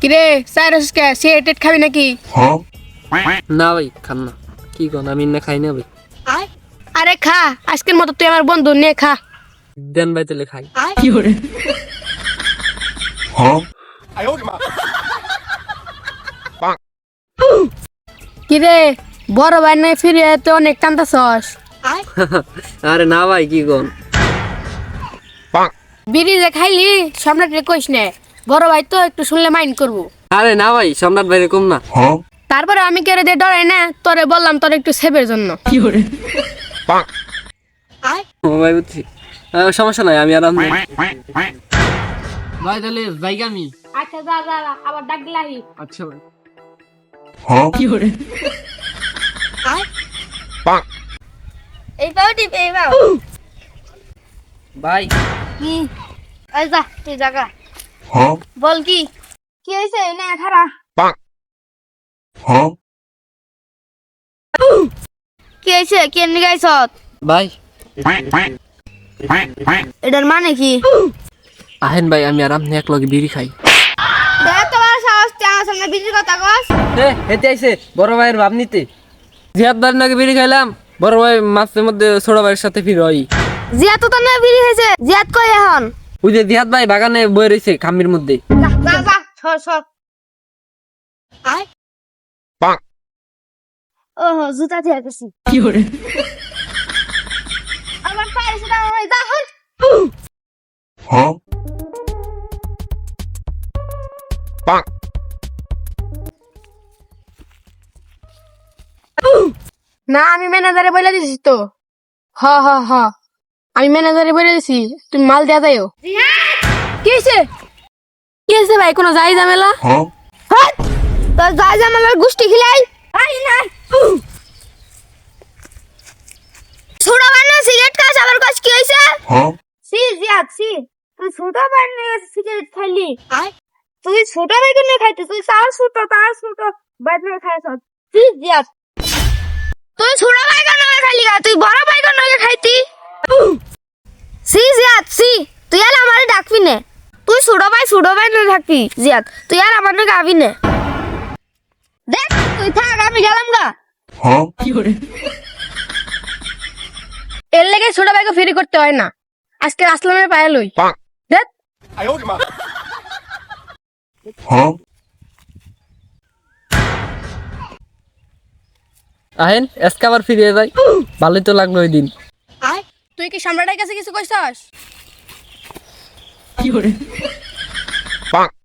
কিরে সাইরাস কে সিগারেট খাবি নাকি? না ভাই খান না। কি কোন আমি না খাই না ভাই। আরে খা, আজকের মতো তুই আমার বন্ধু, নে খা। দেন ভাই তাহলে খাই। কি করে? কিরে বড় ভাই নাই ফিরে তো অনেক কান্দাছস। আরে না ভাই কি কোন। বিড়ি যে খাইলি সম্রাট রে কইস নে, বড় ভাই তো একটু শুনলে মাইন্ড করবো। আরে না ভাই সম্রাট ভাই এরকম না। তারপরে আমি কেড়ে দিয়ে ডরাই না, তোরে বললাম তোর একটু সেভের জন্য। কি করে? ও ভাই বুঝছি। সমস্যা নাই, আমি আরাম ভাই তাহলে জায়গা আমি। আচ্ছা যা যা যা, আবার ডাক দিলাহি। আচ্ছা ভাই। কি করে? এই পাউটি এই পাউ। ভাই কি? এই যা তুই জায়গা। বল কি? কি হইছে না খারা? কি হইছে? কেন গাইছত? ভাই এটার মানে কি? আহেন ভাই আমি আরাম এক লগে বিড়ি খাই। দেখ তোমার সাহস, তুই আমার সামনে বিড়ির কথা কস? হেতে আইছে বড় ভাইয়ের ভাব নিতে। জিয়াদ ভাইয়ের নাকি বিড়ি খাইলাম, বড় ভাই মাছের মধ্যে ছোট ভাইয়ের সাথে ফির হয়। জিয়াত তো না বিড়ি খাইছে, জিয়াত কই এখন? ওই যে জিয়াদ ভাই বাগানে বয়ে রয়েছে খাম্বির মধ্যে। যা যা যা, সর সর। আয় ওহো জুতা দিয়ে গেছি। কি করে? আমার পায়ে সেটা ওই যা হল। না আমি ম্যানেজারে বলে দিছি তো। হ হ হ, আমি ম্যানেজারে বলে দিছি তুমি মাল দেয়া যাইও। কি হয়েছে? কি হয়েছে ভাই, কোনো যাই ঝামেলা? তোর যাই ঝামেলার গোষ্ঠী খিলাই আই না। ছোড়া বান্না সিগারেট খাস, আবার কাজ কি হয়েছে? সি জিয়াদ সি, তুই ছোটা বান্না সিগারেট খাইলি? তুই ছোটা বাইকে নিয়ে খাইতে, তুই তার ছোট বাইকে খাইছ। সি জিয়াদ, তুই ছোট বাইকে নিয়ে খাইলি, তুই বড় বাইকে নিয়ে খাইতি। সি জিয়াদ সি, তুই আর আমারে ডাকবি না। তুই ছোট ভাই নিয়ে থাকবি জিয়াদ, তুই আর আমার নিয়ে গাবি না। দেখ তুই থাক, আমি গেলাম গা। কি করে? এর লেগে ছোট ভাইকে ফেরি করতে হয় না। আজকে আসলামের পায়ে লই। দেখ আহেন আজকে আবার ফিরে যাই। ভালোই তো লাগলো ওই দিন। তুই কি সম্রাটের কাছে কিছু কইছস? কি করে?